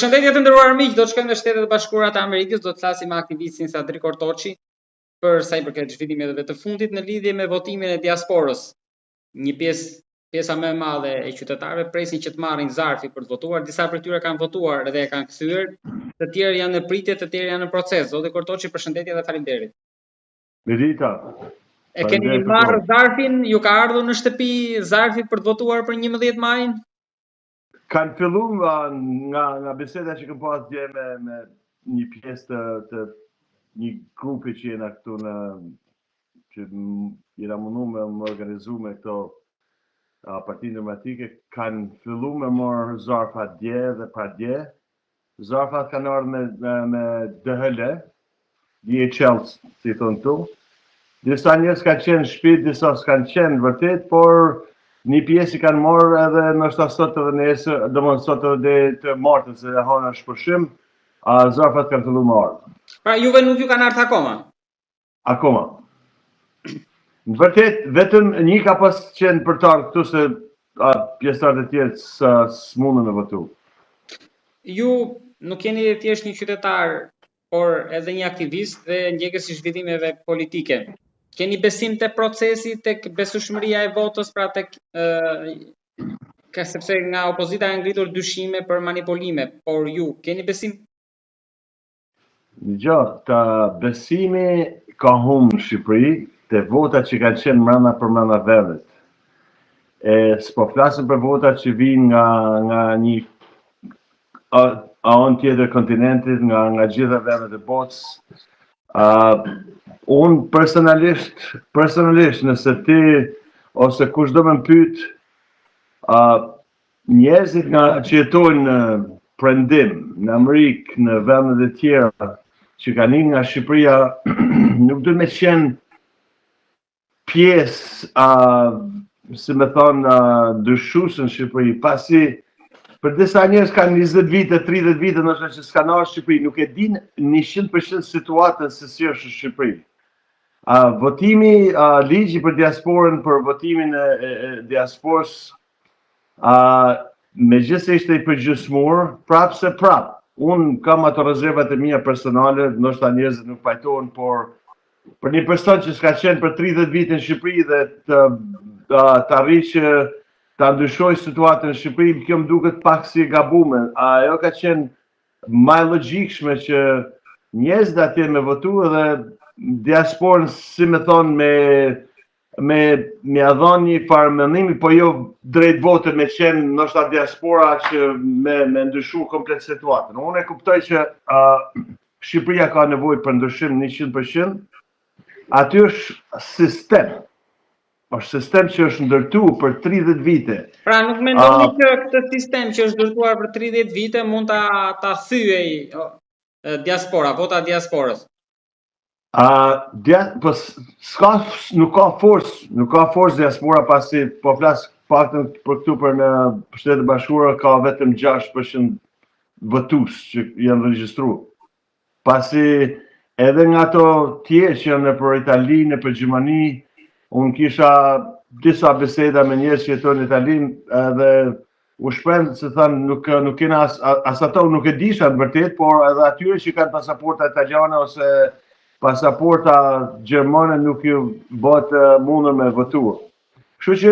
Përshëndetje të nderuar miq, do të shkojmë në Shtetet e Bashkuara të Amerikës, do të flasim me aktivistin Sadri Kortoçi për sa i përket zhvillimeve të fundit në lidhje me votimin e diasporës. Një pjesa më e madhe e qytetarëve presin që të marrin zarfi për të votuar, disa prej tyre kanë votuar dhe e kanë kthyer, të tjerë janë në pritje, të tjerë janë në proces. Zoti Kortoçi, përshëndetje dhe faleminderit. Mirita. E keni marrë zarfin, ju ka ardhur në shtëpi zarfi për të votuar për 11 majin? Kanë filluar nga biseda që kam pas dje me një pjesë të një grupi që jena këtu që jena mundu me më organizu me këto partinë demokratike, kanë fillu me morë zarfat dje dhe pra dje. Zarfat kanë ardhur me DHL, DHL, si thonë tu. Disa njerëz kanë qenë shpit, disa s'kanë qenë vërtet, por një pjesë i kanë morë edhe nështë sot edhe nesër, domethënë sot edhe të martën, se e hona shpërshim, zarfat kanë fillu më ardhë. Pra juve nuk ju kanë ardhur akoma? Akoma. Në vërtet, vetëm një ka pas qenë për të ardhur këtu se pjesëtarët e tjerë s'mundën me votu. Ju nuk jeni thjesht një qytetar, por edhe një aktivist dhe ndjekës i zhvillimeve politike. Keni besim te procesi, tek besueshmëria e votës, pra tek sepse nga opozita janë ngritur dyshime për manipulime, por ju keni besim? Gjatë, besimi ka humbur në Shqipëri te votat që kanë qenë brenda vendit. S'po flasim për votat që vinë nga një anë tjetër kontinentit, nga gjitha vendet e botës. Unë personalisht nëse ti ose kush do më pyet, njerëzit që jetojnë në prendim, në Amerikë, në vendet e tjera, që kanë ikur nga Shqipëria, nuk do me qenë pjesë, si me thonë, dyshuese në Shqipëri, pasi për disa njerëz kanë 20 vite, 30 vite, nështë që s'kanë ardhur në Shqipëri, nuk e din 100% situatën se si është në Shqipëri. Votimi, ligji për diasporën, për votimin e diasporës, megjithëse ishte i përgjysmur, prapë se prapë. Unë kam ato rezervat e mia personale, ndoshta njerëzit nuk pajtohen, por për një person që s'ka qenë për 30 vite në Shqipëri dhe të arrijë që ta ndryshoj situatën në Shqipëri, kjo më duket pak si gabume. Ajo ka qenë më e logjikshme që njerëzit atje me votu dhe diasporën, si me thonë, me adhon një farë mendimi, po jo drejt vote me qenë ndoshta diaspora që me ndryshu komplet situatën. Unë e kuptoj që Shqipëria ka nevojë për ndryshim 100%. Aty është sistem. Është sistem që është ndërtuar për 30 vite. Pra nuk mendoni që këtë sistem që është ndërtuar për 30 vite mund ta thyej diaspora, vota diasporës? Nuk ka forcë diaspora, pasi po flas paktën për këtu për në Shtetet e Bashkuara ka vetëm 6% votues që janë regjistruar. Pasi edhe nga ato tjerë që janë për Itali, për Gjermani, unë kisha disa biseda me njerëz që jetojnë në Itali dhe u shpreh se thanë nuk kena as ato nuk e disha në vërtet, por edhe atyre që kanë pasaporta italiane ose pasaporta gjermane nuk ju bëhet mundur me votuar. Kështu që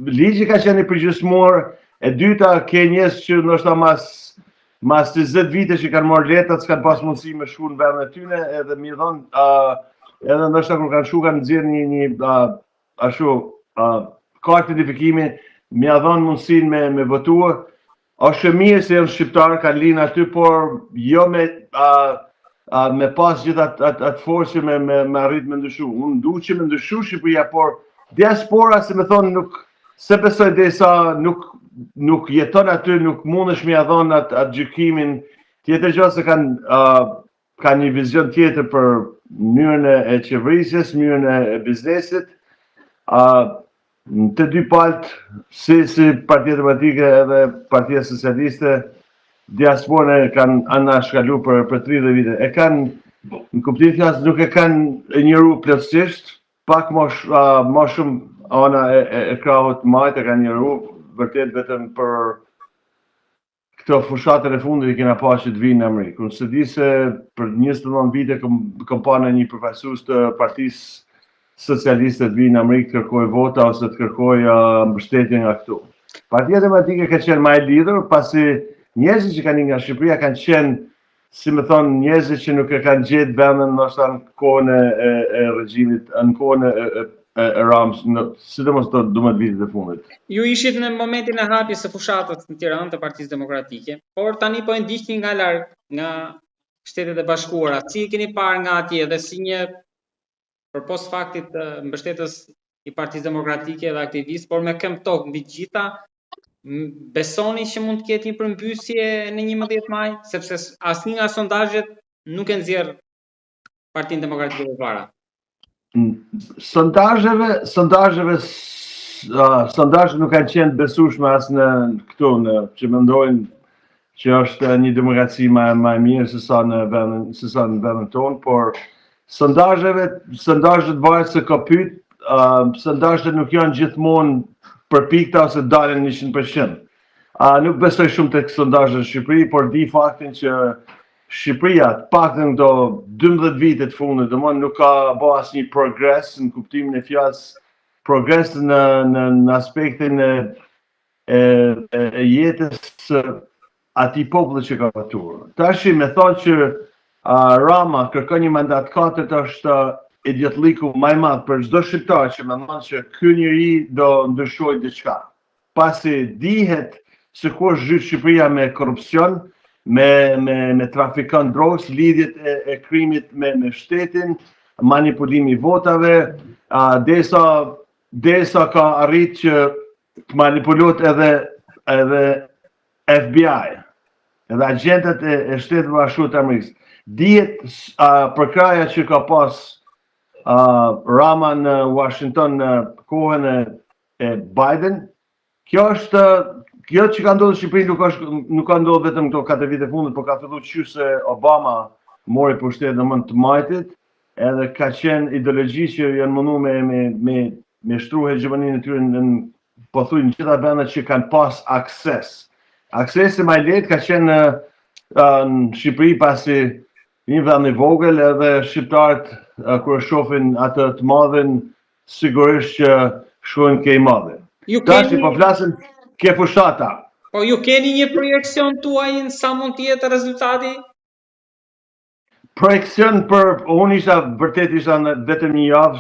ligji ka qenë i përgjysmur, e dyta ke njerëz që ndoshta mas 20 vite që kanë marrë letrat, s'kan pas mundësi me shku në vendin e tyre, edhe mi thon edhe ndoshta kur kanë shku kanë nxjerr një kartë identifikimi, mi ia dhon mundësinë me votuar. Është mirë se janë shqiptarë, kanë linë aty, por jo me pas gjithë atë forcë me arrit me ndryshu. Unë du që me ndryshu Shqipëria, por diaspora, si me thonë, nuk se besoj derisa nuk jeton aty, nuk mundesh me ia dhon atë gjykimin tjetër, gjë se kanë një vizion tjetër për mënyrën e qeverisjes, mënyrën e biznesit. Të dy palët, si Partia Demokratike edhe Partia Socialiste, diasporën kanë anashkalu për 30 vite. E kanë, në kuptimin fjalës, nuk e kanë njohur plotësisht, pak më shumë ana e krahut majt e kanë njohur, vërtet vetëm për këto fushatën e fundit i kena pa që të vinë në Amerikë. Unë se di se për 29 vite kam pa në një përfaqësues të Partisë Socialiste të vinë në Amerikë të kërkoj vota ose të kërkoj mbështetje nga këtu. Partia Demokratike ka qenë më e lidhur, pasi njerëzit që kanë nga Shqipëria kanë qenë, si më thonë, njerëzit që nuk e kanë gjetë vendin ndoshta në kohën e regjimit, në kohën e Rams, sidomos të 12 vitet e fundit. Ju ishit në momentin e hapjes së fushatës në Tiranë të Partisë Demokratike, por tani po e ndiqni nga larg nga Shtetet e Bashkuara. Si e keni parë nga atje dhe si një përpos faktit mbështetës i Partisë Demokratike dhe aktivist, por me këmbë tokë mbi të gjitha, besoni që mund të ketë një përmbysje në 11 maj, sepse asnjë nga sondazhet nuk e nxjerr Partinë Demokratike përpara. Sondazhet nuk kanë qenë besueshme as në këtu, që mendojnë që është një demokraci më e mirë se sa në vendin tonë, por sondazhet varet se ka pyet, sondazhet nuk janë gjithmonë përpikta ose dalin 100%. Nuk besoj shumë tek sondazhet në Shqipëri, por di faktin që Shqipëria, të paktën këto 12 vite të fundit, domethënë nuk ka bërë asnjë progres në kuptimin e fjalës, progres në aspektin e jetës atij populli që ka patur. Tash me thonë që Rama kërkon një mandat 4 është idiotliku më i madh për çdo shqiptar që mendon që ky njeri do ndryshojë diçka. Pasi dihet se ku është zhyt Shqipëria me korrupsion, me trafikant drogës, lidhjet e krimit me shtetin, manipulimi i votave, derisa ka arrit që të manipulohet edhe FBI, edhe agentët e Shtetit Bashkuar të Amerikës. Dihet përkraja që ka pas Rama në Washington në kohën e Biden, kjo që ka ndodhur në Shqipëri nuk ka ndodhur vetëm këto 4 vite fundit, por ka filluar që se Obama mori pushtetin në mend të majtit, edhe ka qenë ideologji që janë munduar me shtruar hegemoninë e tyre në pothuajse në gjitha vendet që kanë pas akses. Aksesi më i lehtë ka qenë në Shqipëri pasi një vend i vogël, edhe shqiptarët kur shohin atë të madhin, sigurisht që shkojnë ke i madhe. Tash po flasim ke fushata. Po ju keni një projekcion tuaj në sa mund të jetë rezultati? Projekcion unë isha vetëm një javë,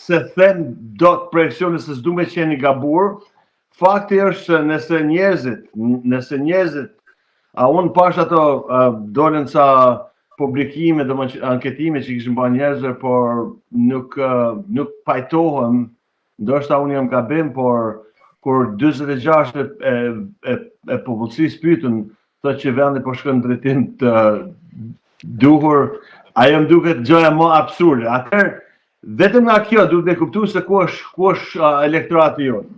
se them do të projekcioni se s'du me qenë i gabur. Fakti është nëse njerëzit, unë pash ato dolen sa publikime dhe anketime që kishin bërë njerëzve, por nuk pajtohem, ndoshta unë jam gabim, por kur 46 e popullsisë pyetën, thotë që vendi po shkon në drejtim të duhur, ajo më duket gjëja më absurde. Atëherë, vetëm nga kjo duhet të kuptuar se ku është elektorati jonë.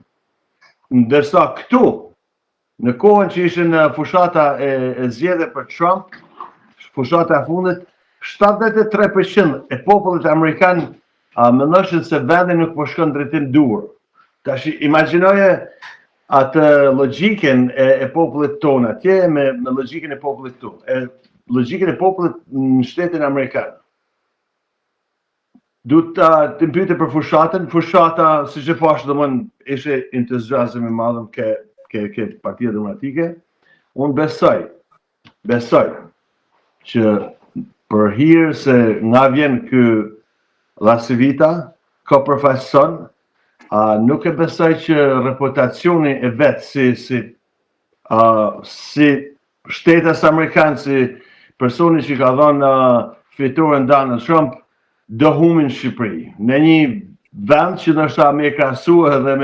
Ndërsa këtu, në kohën që ishin fushata e zgjedhjeve për Trump, fushata e fundit, 73% e popullit amerikan mendoshin se vendi nuk po shkon në drejtim duhur. Tash imagjinoje atë logjikën e popullit tonë atje me logjikën e popullit këtu, logjikën e popullit në Shtetin Amerikan. Duhet të pyete për fushatën. Fushata, siç e pash, domthon ishte entuziazëm i madh ke Partia Demokratike. Unë besoj që për hir se nga vjen ky Lasivita, ka përfaqëson, nuk e besoj që reputacioni e vet si shtetas amerikan, si personi që ka dhënë fituaren Donald Trump, do humbin Shqipëri. Në një vend që ndoshta me krahasuar edhe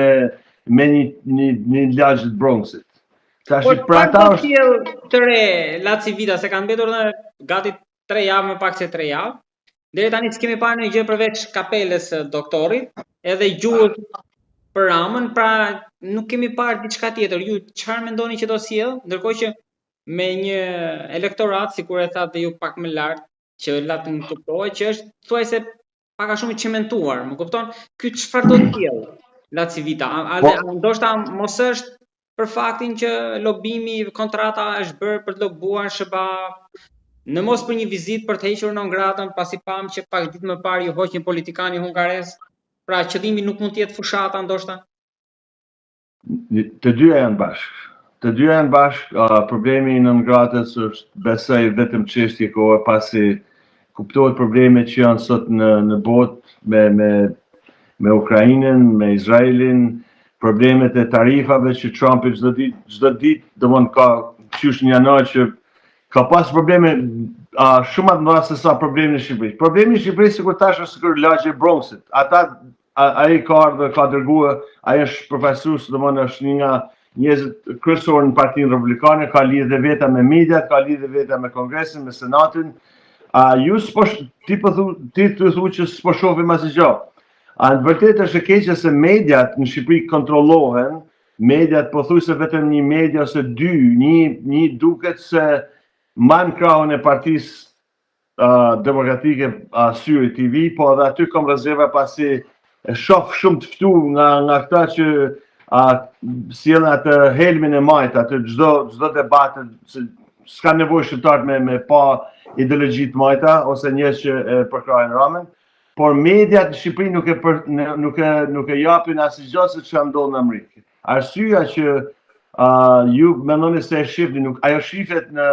me një lagj të Bronxit. Tash për ata është të re Lasivita, se kanë mbetur në gati 3 javë, më pak se 3 javë. Deri tani s'kemi parë ndonjë gjë përveç kapelës së doktorit, edhe gjuhët për Ramën, pra nuk kemi parë diçka tjetër. Ju çfarë mendoni që do sjell, ndërkohë që me një elektorat, sikur e thatë ju pak më lart, që latë në kuptohet, që është thuajse pak a shumë i çementuar, më kupton? Ky çfarë do të sjell Lasivita? Ndoshta mos është për faktin që lobimi, kontrata është bërë për të lobuar SBA, në mos për një vizitë për të hequr non gratën, pasi pam që pak ditë më parë ju hoqin politikanin hungares, pra qëllimi nuk mund të jetë fushata ndoshta? Të dyja janë bashkë. Të dyja janë bashkë, problemi non gratës është besoj vetëm çështje kohë, pasi kuptohet problemet që janë sot në botë me Ukrainën, me Izraelin, problemet e tarifave që Trumpi çdo ditë domon ka qysh një janar që ka pas probleme shumë më të mëdha se sa problemi në Shqipëri. Problemi në Shqipëri sikur tash është sikur lagje e Bronxit. Ai ka ardhur, ka dërguar, ai është profesor, domon është një nga njerëzit kryesorë në Partinë Republikane, ka lidhje veta me mediat, ka lidhje veta me Kongresin, me Senatin. Ti të thu që s'po shohim asgjë. Në vërtetë është e keqe se mediat në Shqipëri kontrollohen, mediat pothuajse vetëm një media ose dy, një duket se man krahun e Partisë Demokratike Syri TV, po edhe aty kam rezerva pasi e shoh shumë të ftu nga këta që sjellin atë helmin e majt, atë çdo debat, s'ka nevojë shqiptarët me pa ideologji të majta ose njerëz që e përkrahin Ramën, por mediat në Shqipëri nuk e japin asgjë se çfarë ndodh në Amerikë. Arsyeja që ju mendoni se e shihni, ajo shihet në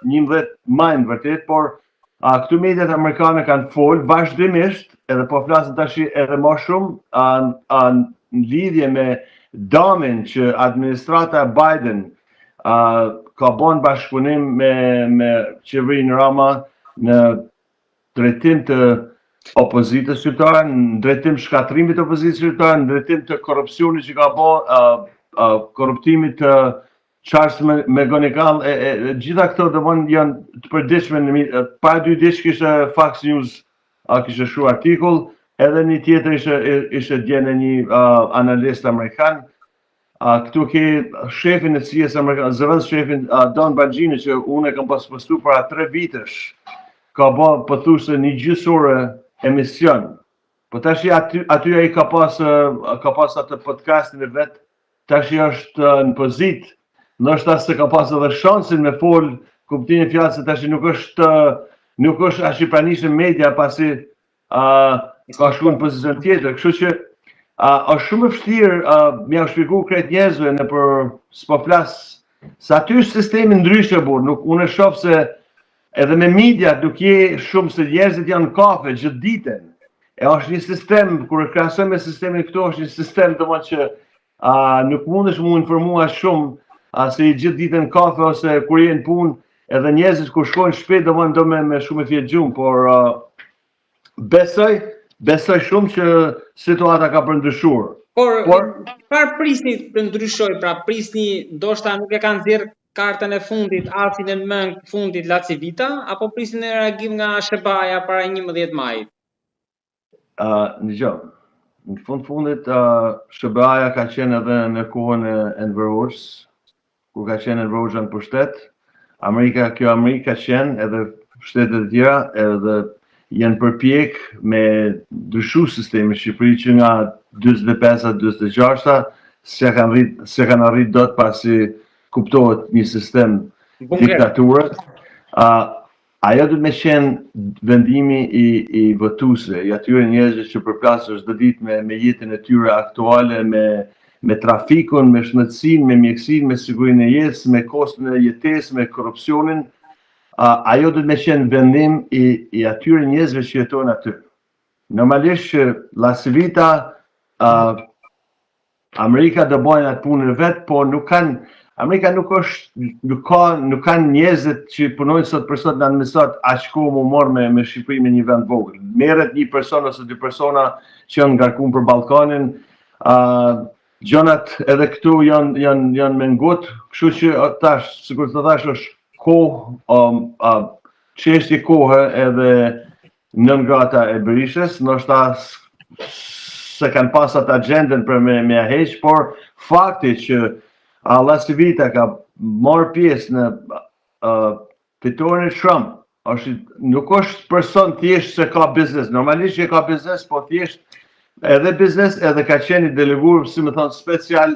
11 maj në vërtet, por këtu mediat amerikane kanë folë vazhdimisht, edhe po flasin tash edhe më shumë në lidhje me damin që administrata Biden ka bën bashkëpunim me qeverinë Rama në drejtim të opozitës shqiptare, në drejtim shkatrimit të opozitës shqiptare, në drejtim të korrupsionit që ka bën, korruptimit të Charles McGonigal, gjitha këto domon janë të përditshme. Para 2 ditë kishte Fox News kishte shkruar artikull, edhe një tjetër ishte djenë një analist amerikan. Këtu ke shefin e CIA-s amerikan, zëvendës shefin Don Bongino, që unë e kam pas postu para 3 vitesh, ka bë pothuajse një gjysore emision. Po tash aty ai ka pas atë podcastin e vet, tash është në pozitë. Ndoshta se ka pas edhe shansin me fol kuptimin e fjalës se tash nuk është as i pranishëm media pasi ka shkuar në pozicion tjetër. Kështu që është shumë e vështirë m'ia shpjegoj krejt njerëzve nëpër s'po flas se aty është sistemi ndryshe burr. Unë e shoh se edhe me media nuk je shumë se njerëzit janë në kafe gjithë ditën. Është një sistem, kur e krahasoj me sistemin këtu, është një sistem domosht që nuk mundesh mu informua shumë se i gjithë ditën kafe ose kur je në punë, edhe njerëzit kur shkojnë shpejt do me shumë e fjetë gjumë, por besoj shumë që situata ka përndryshuar. Por çfarë prisni të ndryshoj, pra prisni ndoshta nuk e kanë nxjerr kartën e fundit, asin e mëngë fundit Lacivita, apo prisni në reagim nga SBA-ja para 11 majit? Në fundit SBA-ja ka qenë edhe në kohën e Enver Hoxhës, kur ka qenë Enver Hoxha në pushtet. Amerika ka qenë edhe shtetet e tjera, edhe janë përpjek me ndryshu sistemi Shqipëri që nga 45-46 se kanë arrit dot pasi kuptohet një sistem diktature. Ajo do të më qenë vendimi i votuesve, i atyre njerëzve që përplasen çdo ditë me jetën e tyre aktuale, me trafikun, me shëndetësinë, me mjekësinë, me sigurinë e jetës, me koston e jetesë, me korrupsionin. Ajo do të më qenë vendim i atyre njerëzve që jetojnë aty. Normalisht që Lacivita, Amerika do bëjnë atë punën e vet, po Amerika nuk kanë njerëzit që punojnë sot për sot në administrat aq kohë më morë me Shqipëri me një vend vogël. Merret një person ose 2 persona që janë ngarkuar për Ballkanin. Gjonat edhe këtu janë me ngut, kështu që tash, sikur të thash, është kohë, çështje kohe edhe nën gata e Berishës, ndoshta se kanë pas atë agendën për me heq, por fakti që Lacivita ka marrë pjesë në fitoren e Trump, nuk është person thjesht se ka biznes. Normalisht që ka biznes, po thjesht edhe biznes, edhe ka qenë i deleguar, si më thonë, special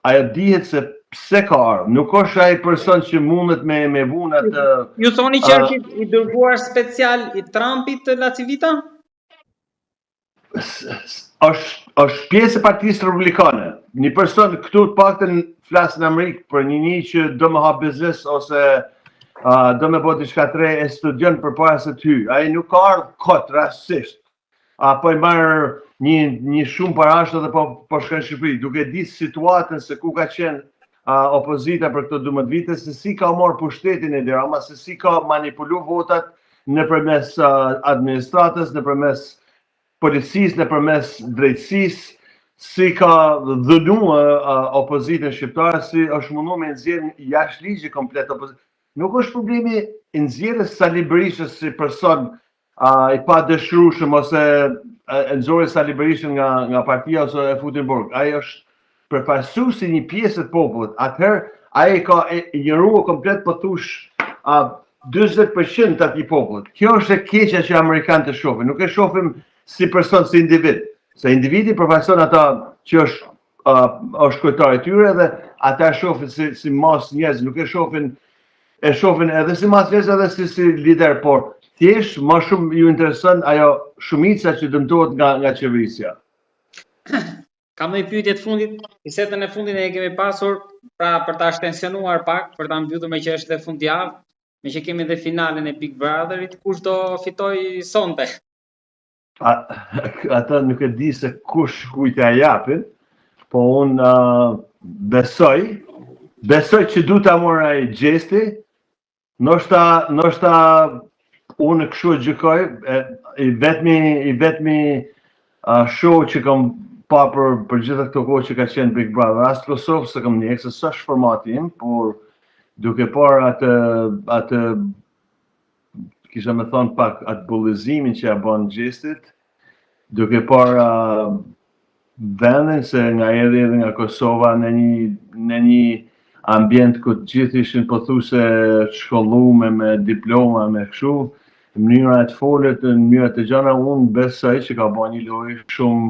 ajo dihet se pse ka ardhur. Nuk është ai person që mundet me vunat. Ju thoni që është i dërguar special i Trumpit La Civita? Është pjesë e Partisë Republikane. Një person këtu të paktën flas në Amerikë për një që do më hap biznes ose do me bo diçka të re e studion përpara se të hyj. Ai nuk ka ardhur kot rastisht. Po i marr një shumë parash dhe po shkon në Shqipëri, duke ditë situatën se ku ka qenë opozita për këto 12 vite, se si ka marrë pushtetin e Dirama, se si ka manipulu votat nëpërmes administratës, nëpërmes policisë, nëpërmes drejtësisë, si ka dhënu opozitën shqiptare, si është mundu me nxjerrë jashtë ligji komplet opozitën. Nuk është problemi i nxjerrjes Sali Berishës si person i pa dëshirueshëm ose nxori Sali Berishën nga partia ose e futi në burg. Ai është përfaqësues i një pjesë të popullit. Atëherë ai ka ignoruar komplet pothuajse 40% të atij popullit. Kjo është e keqja që amerikanët e shohin. Nuk e shohim si person, si individ. Se individi përfaqëson ata që është kryetari i tyre dhe ata e shohin si masë njerëz, nuk e shohin edhe si masë njerëz edhe si lider, por thjesht më shumë ju intereson ajo shumica që dëmtohet nga qeverisja. Kam një pyetje të fundit, bisedën e fundit e kemi pasur pra për ta shtensionuar pak, për ta mbyllur me që është dhe fundjavë, me që kemi dhe finalen e Big Brotherit, kush do fitoj sonte? Ata nuk e di se kush kujt ja japin, po unë besoj që du ta marr ai Gjesti. Ndoshta unë kështu e gjykoj, i vetmi show që kam pa për gjitha këto kohë që ka qenë Big Brother. As Kosovë se kam njeh, se s'është formati im, por duke parë atë kisha me thonë pak atë bullizimin që ja bën Gjestit, duke parë vendin se nga erdhi edhe nga Kosova në një ambient ku të gjithë ishin pothuajse të shkolluar me diploma me kështu, mënyra e të folet, mënyra të gjëra, unë besoj që ka bën një lojë shumë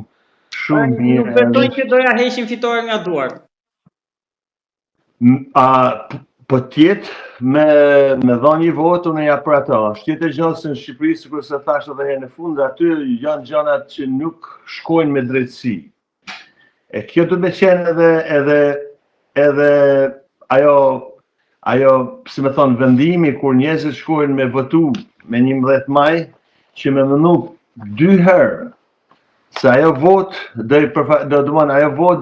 mirë. Nuk besoj që doja heqin fitore nga duart. Po tjetë me dhënë një votë, unë ja për ata. Tjetë e gjallë se në Shqipëri, sikur se thash edhe herë në fund, aty janë gjanat që nuk shkojnë me drejtësi. E kjo do të qenë edhe ajo, si me thonë, vendimi kur njerëzit shkojnë me votu me 11 maj, që me mënu 2 herë, se ajo votë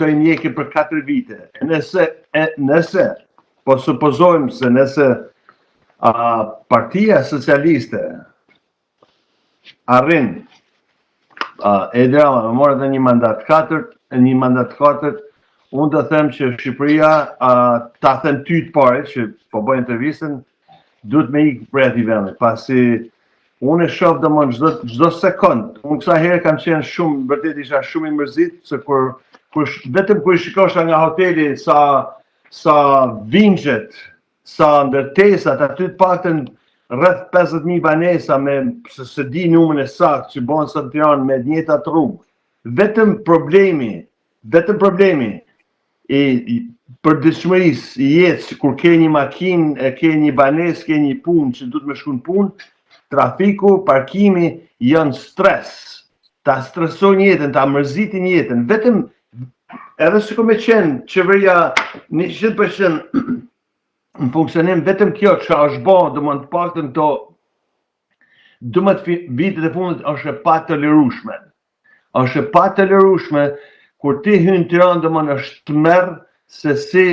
do i njeki për 4 vite. Nëse po supozojmë se nëse Partia Socialiste arrin e Dirama me morë edhe një mandat katërt, unë të them që Shqipëria, ta them ty të pare që po bëjnë intervistën, duhet me ikë për ati vendit, pasi unë e shoh domon çdo sekond. Unë kësa herë kam qenë shumë, vërtet isha shumë i mërzit, se vetëm kur shikosha nga hoteli sa vingjet, sa ndërtesat, aty të paktën rreth 50.000 banesa me se di numrin e saktë që bën sot në Tiranë me të njëjtat rrugë. Vetëm problemi i përditshmërisë i jetës kur ke një makinë, ke një banesë, ke një punë që duhet me shku në punë, trafiku, parkimi janë stres. Ta stresojnë jetën, ta mërzitin jetën. Vetëm edhe si me qenë qeveria 100% në funksionim, vetëm kjo që është bo, dhe më të paktën këto 12 vitet e fundit është e pa tolerueshme. Është e pa tolerueshme kur ti hyn në Tiranë, dhe më është të merë se si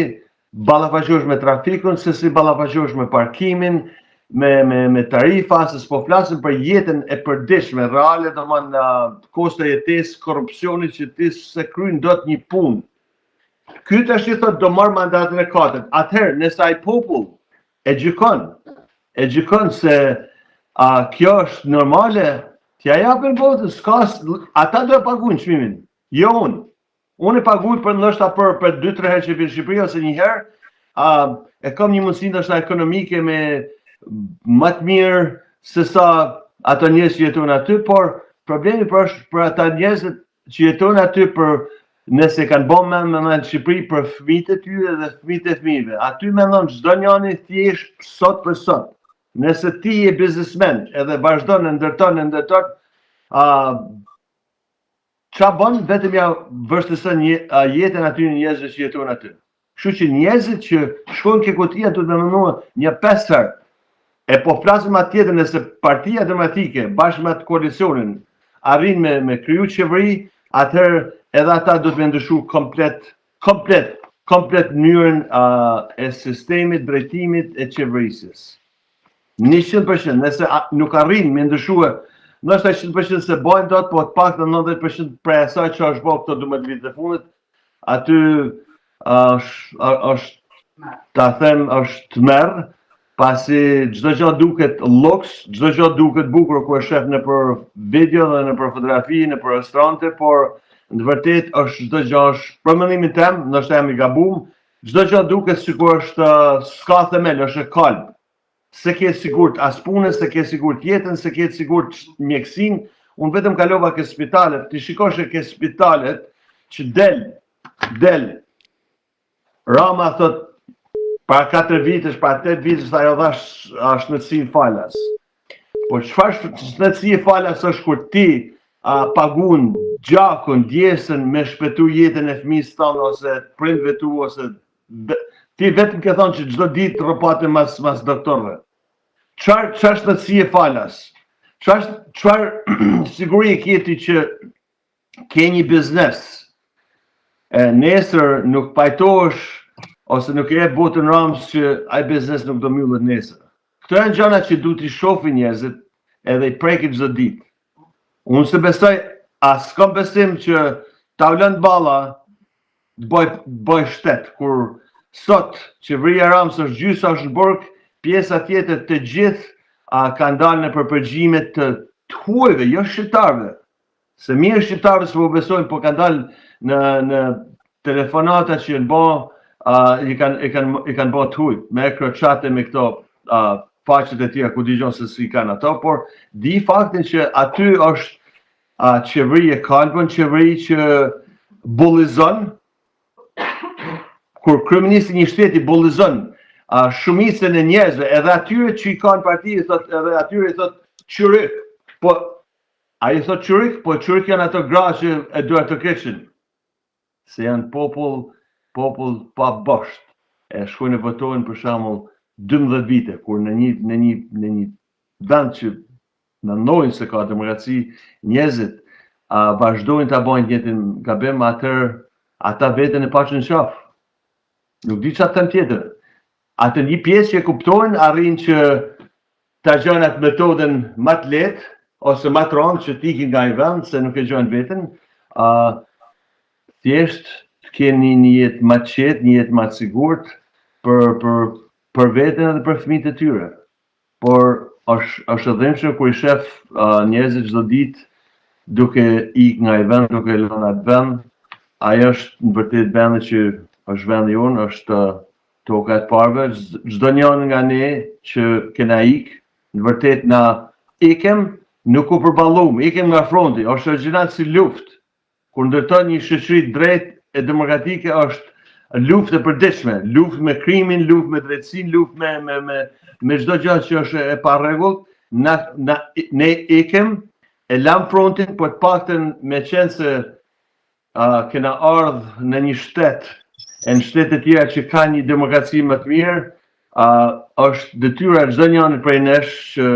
ballafaqohesh me trafikun, se si ballafaqohesh me parkimin, me tarifa, se s'po flasim për jetën e përditshme, reale, dhe më në kosto jetesë, korrupsioni që ti se kryen dot një punë. Ky tash i thot do marr mandatin e 4. Atëherë, nëse ai popull e gjykon se kjo është normale, t'ja japin votën, ata do e paguajnë çmimin. Jo unë. Unë e paguaj për ndoshta për 2-3 herë që vjen në Shqipëri ose një herë, e kam një mundësi ndoshta ekonomike me më të mirë se sa ato njerëz që jetojnë aty, por problemi është për ata njerëz që jetojnë aty për nëse kanë bo me në Shqipëri për fëmijët e tyre dhe fëmijët e fëmijëve. Aty mendon çdo njani thjesht sot për sot. Nëse ti je biznesmen edhe vazhdon ndërton, qa bën vetëm ja vështëson jetën aty në njerëzve që jetojnë aty. Kështu që njerëzit që shkojnë ke kutia duhet me menduar një 5 herë. E po flasim atë tjetër nëse Partia Demokratike bashkë me atë koalicionin arrin me kriju qeveri, atëherë edhe ata duhet me ndryshu komplet mënyrën e sistemit, drejtimit e qeverisjes. 100%, nëse nuk arrin me ndryshuar, nështë 100% se bojnë dot, po të pak të 90% prej asaj që është bërë këto 12 vite të fundit, aty është, ta them, është merë, pasi çdo gjë duket luks, çdo gjë duket bukur kur e shef në për video dhe në për fotografi, në për restorante, por në vërtet është çdo gjë është për mendimin tim, ndoshta jam i gabum, çdo gjë duket sikur është s'ka themel, është e kalb. Se ke sigurt as punën, se ke sigurt jetën, se ke sigurt mjekësinë. Unë vetëm kalova ke spitalet, ti shikosh e ke spitalet që del. Rama thot para 4 vitesh, para 8 vitesh, ajo dhash është nëtësi falas. Po çfarë nëtësi falas është kur ti pagun gjakun, djesën me shpëtu jetën e fëmijës tonë ose prindve tu ose ti vetëm ke thonë që çdo ditë rropate mas doktorëve. Çfarë është nëtësi e falas? Çfarë siguri ke ti që ke një biznes? Nesër nuk pajtohesh ose nuk e botën ramës që ai biznes nuk do mbyllet nesër. Këto janë gjëra që duhet i shohin njerëzit edhe i prekin çdo ditë. Unë se besoj, s'kam besim që ta vlën balla bëj shtet, kur sot qeveria Ramës është gjysa është në burg, pjesa tjetër të gjithë kanë dalë në përpërgjime të huajve, jo shqiptarëve. Se mirë shqiptarëve s'po besojnë, po kanë dalë në telefonata që në bo, i kanë bo të huj, me ekroqate, me këto faqet e tjera, ku digjon se si kanë ato, por di faktin që aty është qeveri e kalbën, qeveri që bullizon, kur kryeministri një shteti bullizon shumicën e njerëzve, edhe atyre që i kanë partijë, edhe atyre i thot qyryk, po a i thot qyryk, po qyryk janë ato gra që e duhet të keqin, se janë popull pa bosht, e shkojnë e votojnë për shembull 12 vite, kur në një vend që mendojnë se ka demokraci, njerëzit vazhdojnë ta bëjnë jetën gabim, atëherë ata veten e paqën në qafë. Nuk di çfarë them tjetër. Atë një pjesë që e kuptojnë arrin që ta gjojnë atë metodën më të lehtë ose më të rëndë që t'ikin nga i vend se nuk e gjojnë veten. Thjesht të keni një jetë më të qetë, një jetë më të sigurt për veten edhe për fëmijët e tyre. Por është dhëmshëm kur i shef njerëzit çdo ditë duke ikë nga i vend, duke lënë atë vend. Ajo është në vërtet vendi që është vendi jonë, është toka e parëve. Çdo njëri nga ne që kena ikë, në vërtet na ikem, nuk u përballum, ikem nga fronti, është origjinal si luftë. Kur ndërton një shoqëri drejt e demokratike është luftë e përditshme, luftë me krimin, luftë me drejtësinë, luftë me çdo gjë që është e parregullt. Ne ikem, e lam frontin, po të paktën me qenë se kena ardhë në një shtet, e në shtetet tjera që ka një demokraci më të mirë, është detyra çdo njëri prej nesh që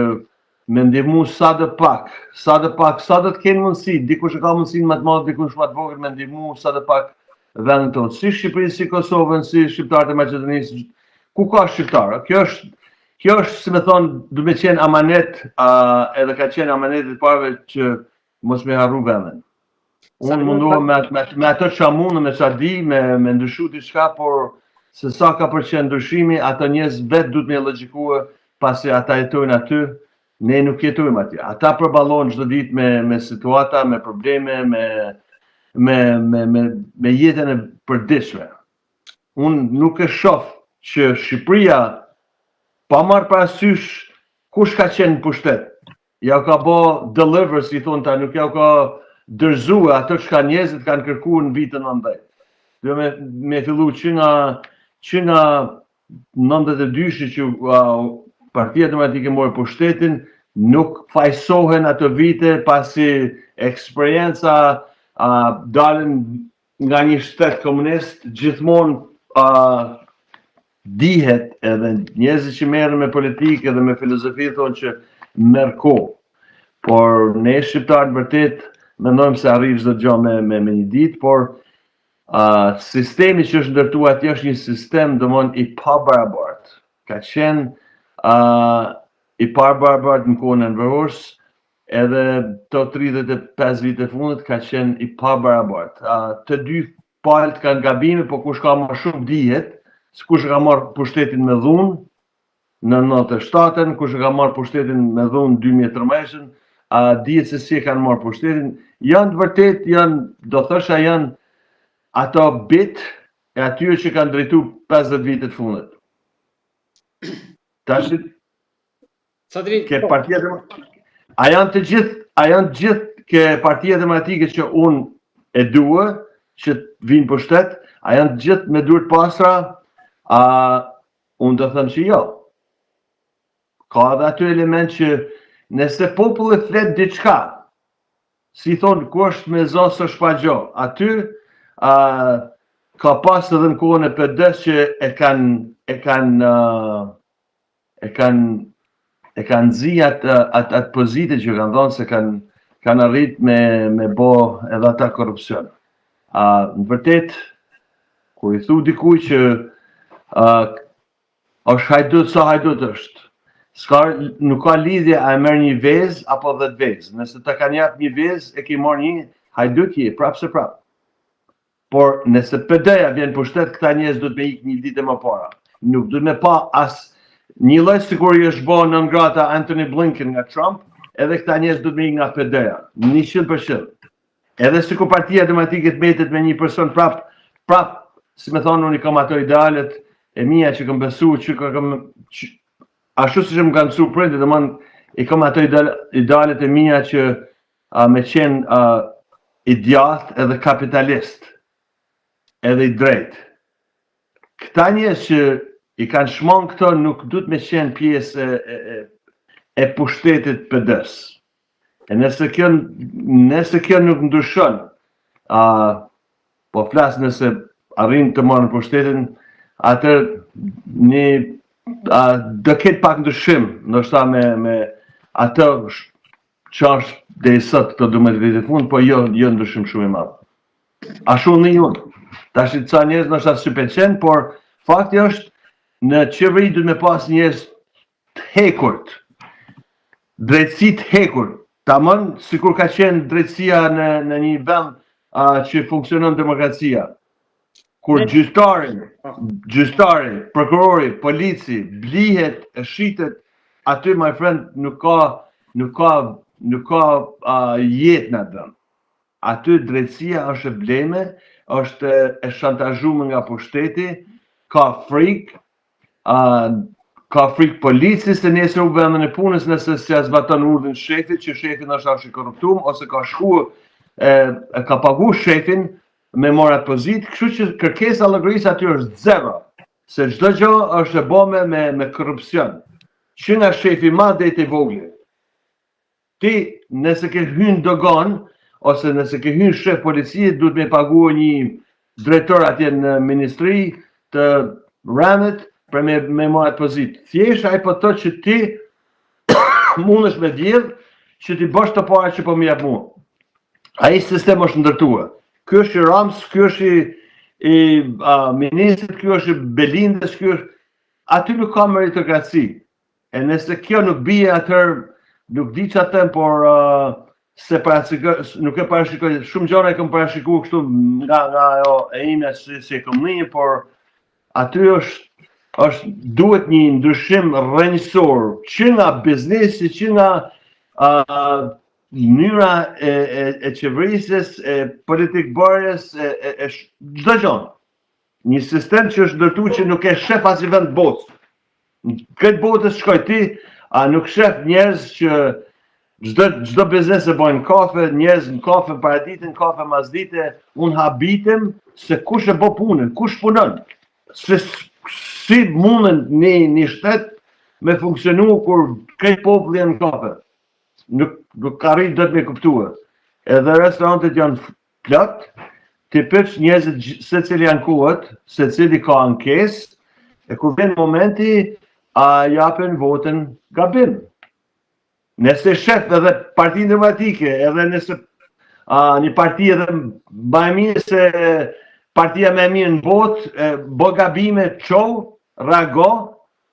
me ndihmu sa do pak, sa do të kenë mundësi, dikush e ka mundësinë më të madhe, dikush më të vogël, me ndihmu sa do pak vendin tonë, si Shqipërinë, si Kosovën, si shqiptarët e Maqedonisë, ku ka shqiptarë. Kjo është, si me thonë, du me qenë amanet, edhe ka qenë amanet e parëve që mos me harru vendin. Unë mundohem me ato që mundë, me qa di, me ndryshu diçka, por se sa ka përqenë ndryshimi, ato njerëz vetë duhet me logjikue, pasi ata jetojnë aty, ne nuk jetojmë aty. Ata përballojnë çdo ditë me situata, me probleme, me jetën e përditshme. Unë nuk e shoh që Shqipëria, pa marrë parasysh kush ka qenë në pushtet, ja ka bo deliver, si thonë ta, nuk ja ka dërzue ato që ka njerëzit kanë kërkuar në vitën 90. Dhe me fillu që nga 92 që Partia Demokratike mori pushtetin, nuk fajsohen ato vite pasi eksperienca dalën nga një shtet komunist, gjithmonë dihet edhe njerëzit që merren me politikë dhe me filozofi thonë që merr kohë. Por ne shqiptarët vërtet mendojmë se arrijmë çdo gjë me një ditë, por sistemi që është ndërtuar atje është një sistem domthonjë i pabarabartë. Ka qenë i pabarabartë në kohën e Enver, edhe të 35 vite fundit ka qenë i pabarabartë. Të dy palët kanë gabime, po kush ka më shumë dihet, kush ka marrë pushtetin me dhunë në 97-ën, kush ka marrë pushtetin me dhunë 2013-ën, dihet se si e kanë marrë pushtetin. Janë vërtet, do thosha janë ato bit e atyre që kanë drejtu 50 vitet fundit. Tashit, ke Partia Demokratike. A janë të gjithë ke Partia Demokratike që unë e dua, që vinë pushtet, a janë të gjithë me duart pastra, unë do thëmë që jo. Ka edhe aty element që nëse populli flet diçka, si thonë, ku është me zonë së shpagjo, aty ka pas edhe në kohën e PD-s që e kanë zi atë pozite që kanë thonë se kanë arrit me bo edhe ata korupcion. Në vërtet, kur i thu dikuj që është hajdut sa hajdut është, nuk ka lidhje a e merr një vezë apo 10 vezë. Nëse të kanë jap një vezë, e ki marrë një hajdut je, prapë se prapë. Por nëse PD-ja vjen pushtet, këta njerëz do të me ikë një ditë më para. Nuk do të me pa as një lloj sikur i është bërë në ngrata Antony Blinken nga Trump, edhe këta njerëz do të me ikë nga PD-ja, 100%. Edhe sikur Partia Demokratike të mbetet me një person prap, si me thonë, unë i kam ato idealet e mia që kam besu, ashtu si që më kanë mësu prindit, i kam ato idealet e mia që me qenë i djathtë edhe kapitalist, edhe i drejt. Këta njerëz që i kanë shmon këto nuk du të me qenë pjesë e pushtetit PD-s. E nëse kjo nuk ndryshon, po flas nëse arrin të marrën pushtetin, atër do ketë pak ndryshim, ndoshta me atë që është dhe i sot të 12 vite fund, po jo ndryshim shumë i madh. Ashtu në unë. Tash ca njerëz ndoshta s'u pëlqen, por fakti është në qeveri duhet me pas njerëz të hekurt. Drejtësi të hekurt. Tamam, sikur ka qenë drejtësia në një vend që funksionon demokracia. Kur gjyqtari, prokurori, polici, blihet, e shitet, aty, my friend, nuk ka jetë në vend. Aty drejtësia është e bleme, është e shantazhuar nga pushteti, ka frikë, policis se nesër u vendën e punës nëse se zbaton urdhën shefit, që shefin është i korruptum, ose ka shku ka pagu shefin me morat pozit, kështu që kërkesa llogarisë aty është zero, se çdo gjë është e bome me korrupsion. Që nga shefi madh deri te vogli. Ti nëse ke hyrë dogan, ose nëse ke hyrë shef policie, duhet me paguar një drejtor atje në ministri të ramet për me morat pozit. Thjesht ai po thotë që ti mundesh me vjedh që ti bësh të para që po më jap mua. Ai sistem është ndërtuar. Ky është i Rams, ky është i ministrit, ky është i Belindës, ky është aty nuk ka meritokraci. E nëse kjo nuk bie atëherë nuk di çfarë them, por nuk e parashikoj shumë gjëra e kam parashikuar kështu nga ajo e imja si ekonomi, por aty duhet një ndryshim rrënjësor, që nga biznesi, që nga mënyra e qeverisjes, e politik bërjes, çdo gjë. Një sistem që është ndërtuar që nuk e shef asnjë vend botë. Këtë botës shkoj ti, nuk shef njerëz që Çdo biznes e bojnë kafe, njerëz në kafe para ditën, kafe mas dite, unë habitem se kush e bë punën, kush punon. Se si mundën një shtet me funksionu kur krejt populli janë në kafe. Nuk arrit dot me kuptua. Edhe restorantet janë plot, ti pyet njerëzit se cili janë kuat, se cili ka ankesë, e kur vjen momenti, a japen votën gabim. Nëse shef edhe parti demokratike, edhe nëse një parti edhe më e mirë se partia më e mirë në botë, bë gabime qoh, rago,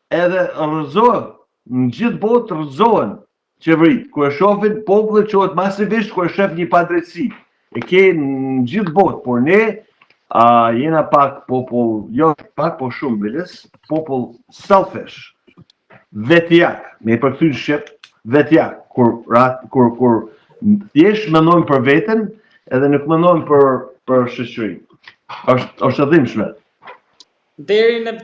edhe rrëzohen. Në gjithë botë rrëzohen qeverit. Kur e shohin popullit qohet masivisht kur e shef një padrejtësi. E ke në gjithë botë, por ne jena pak popull, jo pak, po shumë biles, popull selfish, vetjak, me i përkthy në shqip, vetjak, kur thjesht mendojmë për veten edhe nuk mendojmë për shoqërinë. Është e dhimbshme. Deri në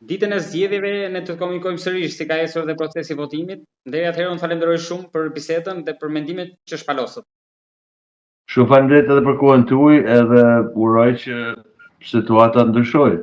ditën e zgjedhjeve ne të komunikojmë sërish si ka ecur dhe procesi i votimit. Deri atëherë unë falenderoj shumë për bisedën dhe për mendimet që shpalosët. Shumë faleminderit edhe për kohën tuaj edhe uroj që situata ndryshojë.